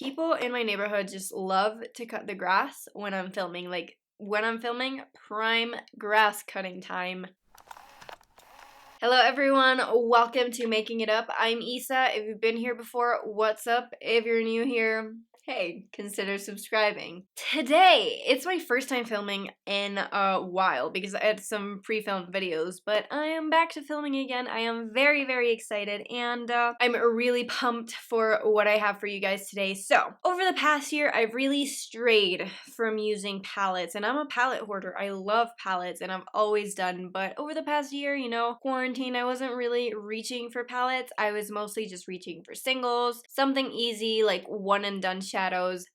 People in my neighborhood just love to cut the grass when I'm filming. Like, when I'm filming, prime grass cutting time. Hello everyone, welcome to Making It Up. I'm Isa. If you've been here before, what's up? If you're new here, hey, consider subscribing. Today, it's my first time filming in a while because I had some pre-filmed videos, but I am back to filming again. I am very, very excited, and I'm really pumped for what I have for you guys today. So, over the past year, I've really strayed from using palettes, and I'm a palette hoarder. I love palettes, and I've always done, but over the past year, you know, quarantine, I wasn't really reaching for palettes. I was mostly just reaching for singles, something easy like one and done shadows.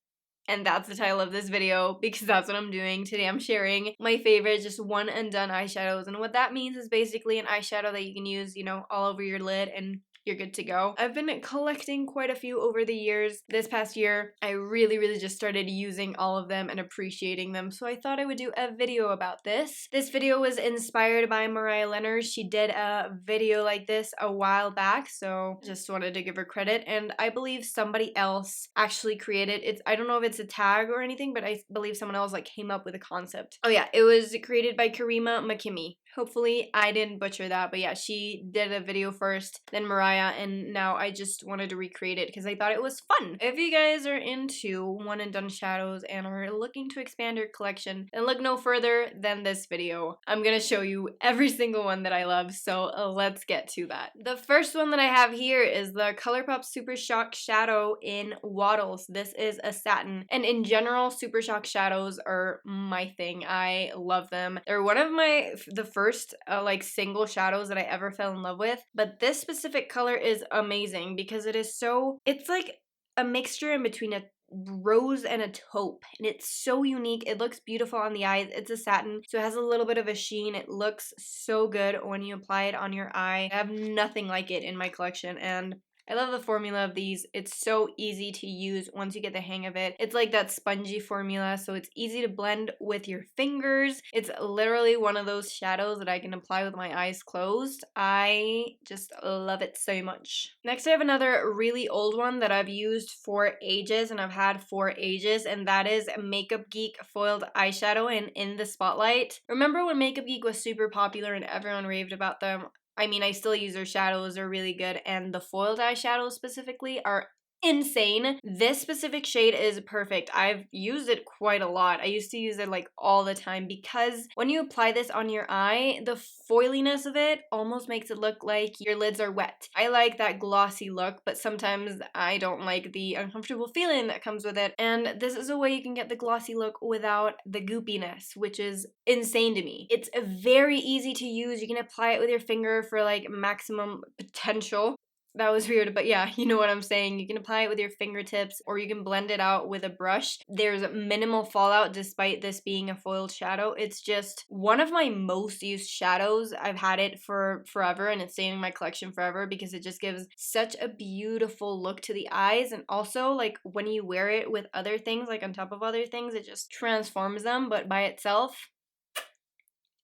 And that's the title of this video because that's what I'm doing. Today I'm sharing my favorite just one and done eyeshadows. And what that means is basically an eyeshadow that you can use, you know, all over your lid and you're good to go. I've been collecting quite a few over the years. This past year, I really just started using all of them and appreciating them, so I thought I would do a video about this. This video was inspired by Mariah Leonard. She did a video like this a while back, so just wanted to give her credit, and I believe somebody else actually created it. I don't know if it's a tag or anything, but I believe someone else like came up with a concept. Oh yeah, it was created by Karima, McKimmie. Hopefully I didn't butcher that, but yeah, she did a video first, then Mariah, and now I just wanted to recreate it because I thought it was fun. If you guys are into one and done shadows and are looking to expand your collection, then look no further than this video. I'm gonna show you every single one that I love, so let's get to that. The first one that I have here is the ColourPop Super Shock Shadow in Waddles. This is a satin, and in general, Super Shock shadows are my thing. I love them. They're one of the first like single shadows that I ever fell in love with, but this specific color is amazing because it's like a mixture in between a rose and a taupe, and it's so unique. It looks beautiful on the eyes. It's a satin, so it has a little bit of a sheen. It looks so good when you apply it on your eye. I have nothing like it in my collection, and I love the formula of these. It's so easy to use once you get the hang of it. It's like that spongy formula, so it's easy to blend with your fingers. It's literally one of those shadows that I can apply with my eyes closed. I just love it so much. Next, I have another really old one that I've used for ages, and I've had for ages, and that is Makeup Geek Foiled Eyeshadow in the Spotlight. Remember when Makeup Geek was super popular and everyone raved about them? I mean, I still use their shadows, they're really good, and the foiled eyeshadows specifically are insane. This specific shade is perfect. I've used it quite a lot. I used to use it like all the time because when you apply this on your eye, the foiliness of it almost makes it look like your lids are wet. I like that glossy look, but sometimes I don't like the uncomfortable feeling that comes with it, and this is a way you can get the glossy look without the goopiness, which is insane to me. It's very easy to use. You can apply it with your finger for like maximum potential. That was weird, but yeah, you know what I'm saying. You can apply it with your fingertips or you can blend it out with a brush. There's minimal fallout despite this being a foiled shadow. It's just one of my most used shadows. I've had it for forever and it's staying in my collection forever because it just gives such a beautiful look to the eyes, and also like when you wear it with other things, like on top of other things, it just transforms them, but by itself,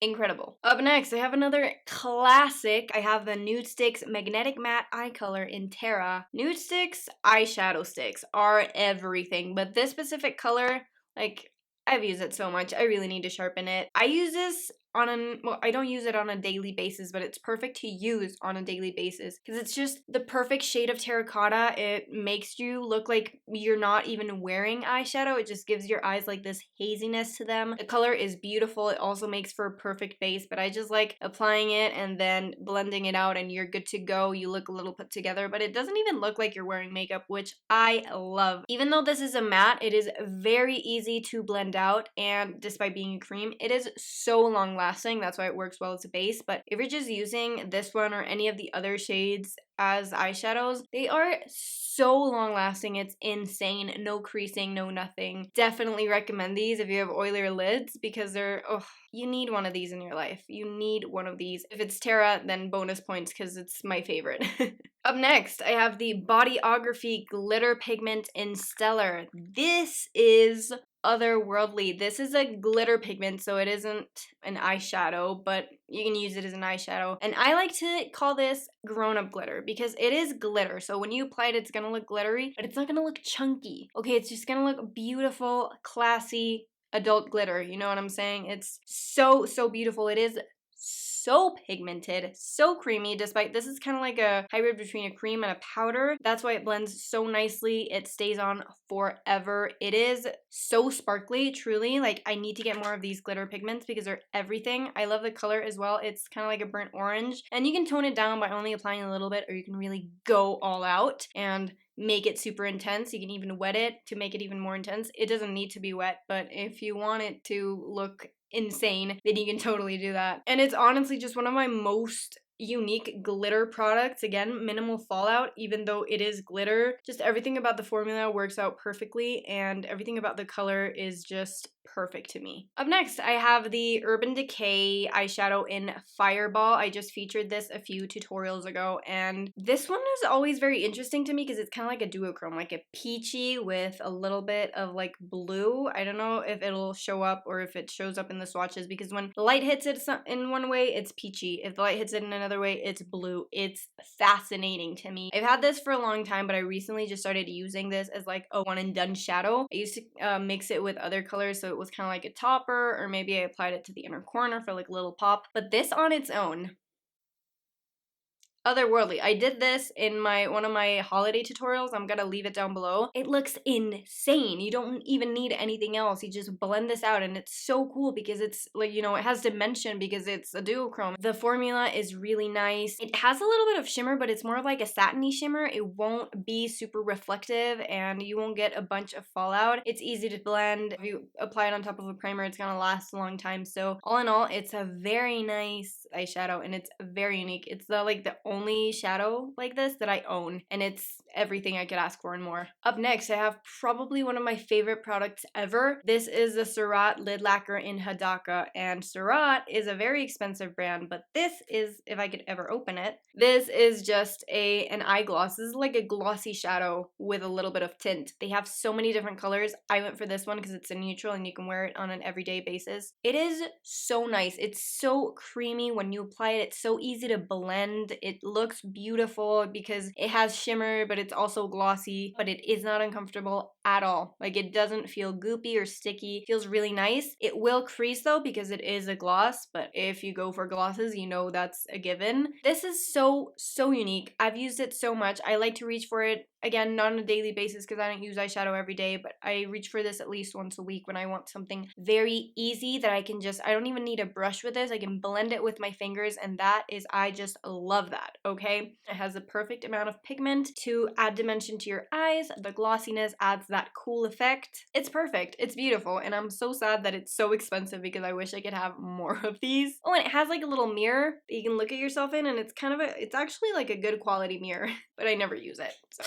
incredible. Up next, I have another classic. I have the Nude Sticks Magnetic Matte Eye Color in Terra. Nude Sticks eyeshadow sticks are everything, but this specific color, like, I've used it so much. I really need to sharpen it. I use this I don't use it on a daily basis, but it's perfect to use on a daily basis because it's just the perfect shade of terracotta. It makes you look like you're not even wearing eyeshadow. It just gives your eyes like this haziness to them. The color is beautiful. It also makes for a perfect base, but I just like applying it and then blending it out and you're good to go. You look a little put together, but it doesn't even look like you're wearing makeup, which I love. Even though this is a matte, it is very easy to blend out, and despite being a cream, it is so long lasting. That's why it works well as a base. But if you're just using this one or any of the other shades as eyeshadows, they are so long lasting. It's insane. No creasing, no nothing. Definitely recommend these if you have oilier lids because you need one of these in your life. You need one of these. If it's Terra, then bonus points because it's my favorite. Up next, I have the Bodyography Glitter Pigment in Stellar. This is otherworldly. This is a glitter pigment, so it isn't an eyeshadow, but you can use it as an eyeshadow. And I like to call this grown-up glitter because it is glitter. So when you apply it, it's gonna look glittery, but it's not gonna look chunky. Okay, it's just gonna look beautiful, classy, adult glitter. You know what I'm saying? It's so, so beautiful. It is so pigmented, so creamy, despite this is kind of like a hybrid between a cream and a powder. That's why it blends so nicely. It stays on forever. It is so sparkly, truly. Like, I need to get more of these glitter pigments because they're everything. I love the color as well. It's kind of like a burnt orange, and you can tone it down by only applying a little bit, or you can really go all out and make it super intense. You can even wet it to make it even more intense. It doesn't need to be wet, but if you want it to look insane, then you can totally do that. And it's honestly just one of my most unique glitter products. Again, minimal fallout, even though it is glitter. Just everything about the formula works out perfectly, and everything about the color is just perfect to me. Up next, I have the Urban Decay eyeshadow in Fireball. I just featured this a few tutorials ago, and this one is always very interesting to me because it's kind of like a duochrome, like a peachy with a little bit of like blue. I don't know if it'll show up or if it shows up in the swatches, because when the light hits it in one way, it's peachy. If the light hits it in another way, it's blue. It's fascinating to me. I've had this for a long time, but I recently just started using this as like a one and done shadow. I used to mix it with other colors, so it was kind of like a topper, or maybe I applied it to the inner corner for like a little pop. But this on its own, otherworldly. I did this in one of my holiday tutorials. I'm gonna leave it down below. It looks insane. You don't even need anything else. You just blend this out, and it's so cool because it's like, you know, it has dimension because it's a duochrome. The formula is really nice. It has a little bit of shimmer, but it's more of like a satiny shimmer. It won't be super reflective, and you won't get a bunch of fallout. It's easy to blend. If you apply it on top of a primer, it's gonna last a long time. So all in all, it's a very nice eyeshadow, and it's very unique. It's the only shadow like this that I own, and it's everything I could ask for and more. Up next, I have probably one of my favorite products ever. This is the Surratt lid lacquer in Hadaka, and Surratt is a very expensive brand, but this is, if I could ever open it, this is just an eye gloss. This is like a glossy shadow with a little bit of tint. They have so many different colors. I went for this one because it's a neutral and you can wear it on an everyday basis. It is so nice. It's so creamy when you apply it. It's so easy to blend. It looks beautiful because it has shimmer, but it's also glossy, but it is not uncomfortable at all. Like, it doesn't feel goopy or sticky. It feels really nice. It will crease though because it is a gloss, but if you go for glosses, you know that's a given. This is so unique. I've used it so much. I like to reach for it, again, not on a daily basis because I don't use eyeshadow every day, but I reach for this at least once a week when I want something very easy that I can just, I don't even need a brush with this. I can blend it with my fingers, and that is, I just love that, okay? It has the perfect amount of pigment to add dimension to your eyes. The glossiness adds that cool effect. It's perfect. It's beautiful, and I'm so sad that it's so expensive because I wish I could have more of these. Oh, and it has like a little mirror that you can look at yourself in, and it's kind of it's actually like a good quality mirror, but I never use it, so.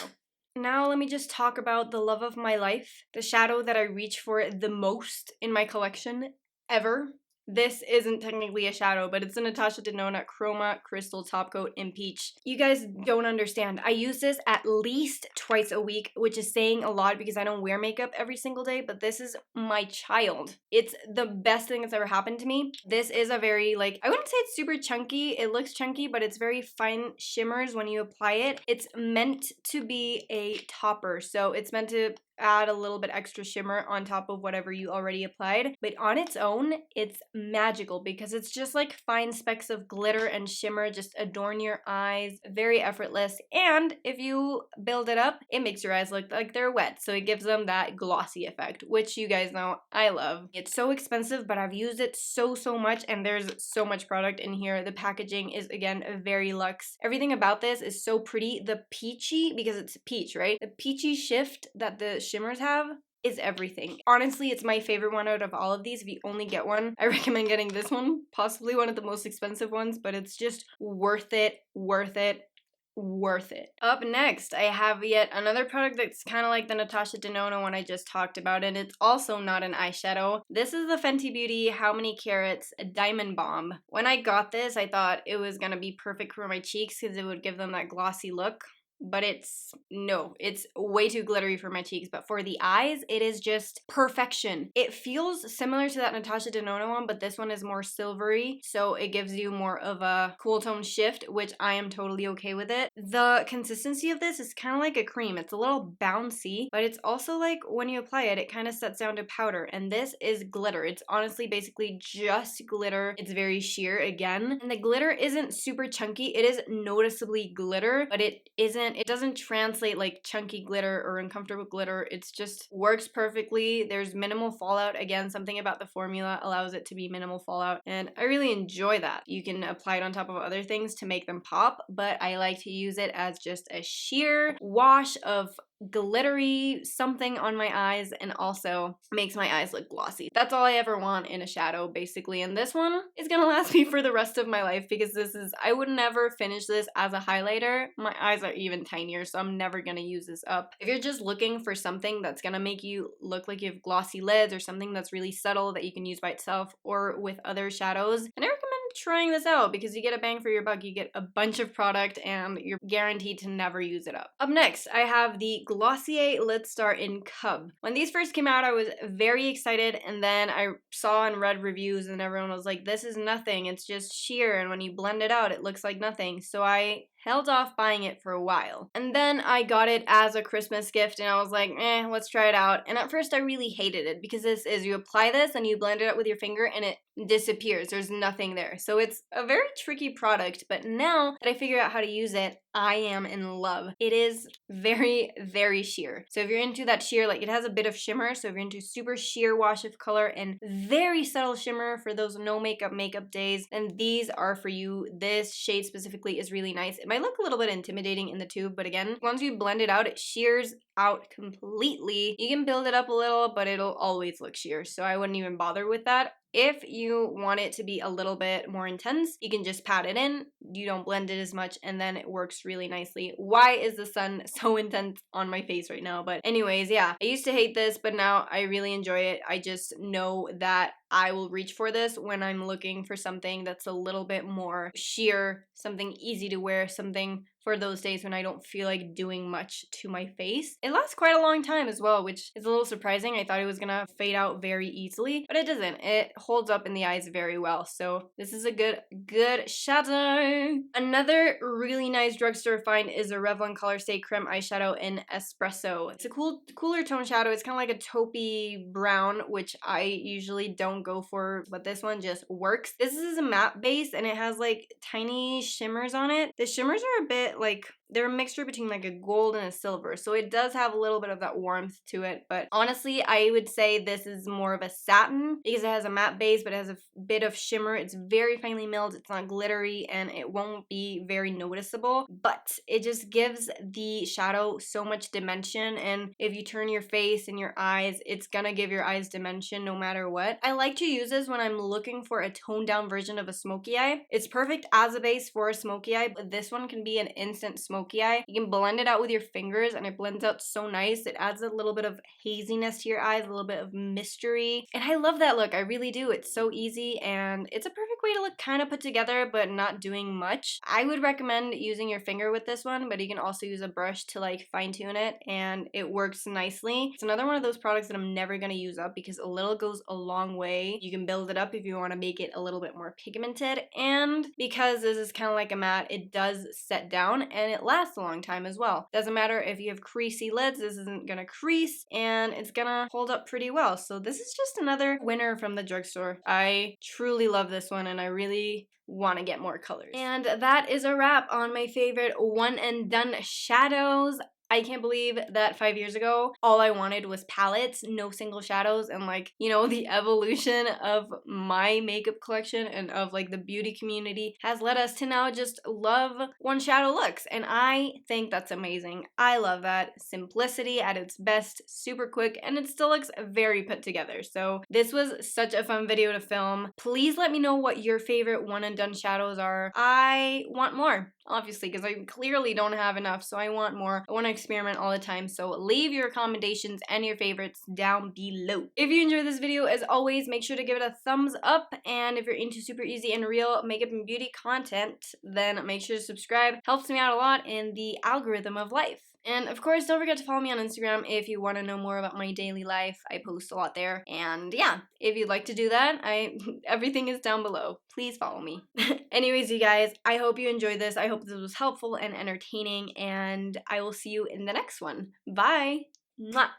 Now let me just talk about the love of my life, the shadow that I reach for the most in my collection ever. This isn't technically a shadow, but it's a Natasha Denona Chroma Crystal Top Coat in Peach. You guys don't understand. I use this at least twice a week, which is saying a lot because I don't wear makeup every single day, but this is my child. It's the best thing that's ever happened to me. This is a very, like, I wouldn't say it's super chunky. It looks chunky, but it's very fine shimmers when you apply it. It's meant to be a topper, so it's meant to add a little bit extra shimmer on top of whatever you already applied, but on its own, it's magical because it's just like fine specks of glitter and shimmer just adorn your eyes. Very effortless, and if you build it up, it makes your eyes look like they're wet, so it gives them that glossy effect, which you guys know I love. It's so expensive, but I've used it so much, and there's so much product in here. The packaging is, again, very luxe. Everything about this is so pretty. The peachy, because it's peach, right? The peachy shift that the shimmers have is everything. Honestly, it's my favorite one out of all of these. If you only get one, I recommend getting this one. Possibly one of the most expensive ones, but it's just worth it, worth it, worth it. Up next, I have yet another product that's kind of like the Natasha Denona one I just talked about, and it's also not an eyeshadow. This is the Fenty Beauty How Many Carats Diamond Bomb. When I got this, I thought it was gonna be perfect for my cheeks because it would give them that glossy look. but it's way too glittery for my cheeks. But for the eyes, it is just perfection. It feels similar to that Natasha Denona one, but this one is more silvery, so it gives you more of a cool tone shift, which I am totally okay with it. The consistency of this is kind of like a cream. It's a little bouncy, but it's also like when you apply it, it kind of sets down to powder, and this is glitter. It's honestly basically just glitter. It's very sheer again, and the glitter isn't super chunky. It is noticeably glitter, but it doesn't translate like chunky glitter or uncomfortable glitter. It's just works perfectly. There's minimal fallout. Again, something about the formula allows it to be minimal fallout, and I really enjoy that. You can apply it on top of other things to make them pop, but I like to use it as just a sheer wash of glittery something on my eyes, and also makes my eyes look glossy. That's all I ever want in a shadow, basically, and this one is gonna last me for the rest of my life because I would never finish this as a highlighter. My eyes are even tinier, so I'm never gonna use this up. If you're just looking for something that's gonna make you look like you have glossy lids, or something that's really subtle that you can use by itself or with other shadows, and I recommend trying this out because you get a bang for your buck. You get a bunch of product and you're guaranteed to never use it up. Up next, I have the Glossier Lid Star in Cub. When these first came out, I was very excited, and then I saw and read reviews and everyone was like, this is nothing, it's just sheer, and when you blend it out, it looks like nothing. So I held off buying it for a while. And then I got it as a Christmas gift and I was like, let's try it out. And at first I really hated it because you apply this and you blend it out with your finger and it disappears. There's nothing there. So it's a very tricky product, but now that I figured out how to use it, I am in love. It is very, very sheer. So if you're into that sheer, like it has a bit of shimmer, so if you're into super sheer wash of color and very subtle shimmer for those no makeup days, then these are for you. This shade specifically is really nice. It might look a little bit intimidating in the tube, but again, once you blend it out, it sheers out completely. You can build it up a little, but it'll always look sheer, so I wouldn't even bother with that. If you want it to be a little bit more intense, you can just pat it in. You don't blend it as much, and then it works really nicely. Why is the sun so intense on my face right now? But anyways, yeah, I used to hate this, but now I really enjoy it. I just know that I will reach for this when I'm looking for something that's a little bit more sheer, something easy to wear, something for those days when I don't feel like doing much to my face. It lasts quite a long time as well, which is a little surprising. I thought it was gonna fade out very easily, but it doesn't. It holds up in the eyes very well, so this is a good shadow. Another really nice drugstore find is a Revlon Color Stay Creme eyeshadow in Espresso. It's a cooler tone shadow. It's kind of like a taupey brown, which I usually don't go for, but this one just works. This is a matte base and it has like tiny shimmers on it. The shimmers are a bit like, they're a mixture between like a gold and a silver, so it does have a little bit of that warmth to it, but honestly I would say this is more of a satin because it has a matte base but it has a bit of shimmer. It's very finely milled, it's not glittery, and it won't be very noticeable, but it just gives the shadow so much dimension, and if you turn your face and your eyes, it's gonna give your eyes dimension no matter what. I like to use this when I'm looking for a toned down version of a smoky eye. It's perfect as a base for a smoky eye, but this one can be an instant smoky eye. You can blend it out with your fingers and it blends out so nice. It adds a little bit of haziness to your eyes, a little bit of mystery, and I love that look. I really do. It's so easy and it's a perfect way to look kind of put together but not doing much. I would recommend using your finger with this one, but you can also use a brush to like fine tune it and it works nicely. It's another one of those products that I'm never going to use up because a little goes a long way. You can build it up if you want to make it a little bit more pigmented, and because this is kind of like a matte, it does set down and it lasts a long time as well. Doesn't matter if you have creasy lids, this isn't gonna crease and it's gonna hold up pretty well. So this is just another winner from the drugstore. I truly love this one and I really want to get more colors. And that is a wrap on my favorite one and done shadows. I can't believe that 5 years ago, all I wanted was palettes, no single shadows, and like, you know, the evolution of my makeup collection and of like the beauty community has led us to now just love one shadow looks, and I think that's amazing. I love that. Simplicity at its best, super quick, and it still looks very put together. So this was such a fun video to film. Please let me know what your favorite one and done shadows are. I want more, obviously, because I clearly don't have enough, so I want more. I want to experiment all the time, so leave your recommendations and your favorites down below. If you enjoyed this video, as always, make sure to give it a thumbs up, and if you're into super easy and real makeup and beauty content, then make sure to subscribe. Helps me out a lot in the algorithm of life. And of course, don't forget to follow me on Instagram if you want to know more about my daily life. I post a lot there. And yeah, if you'd like to do that, everything is down below. Please follow me. Anyways, you guys, I hope you enjoyed this. I hope this was helpful and entertaining, and I will see you in the next one. Bye! Mwah.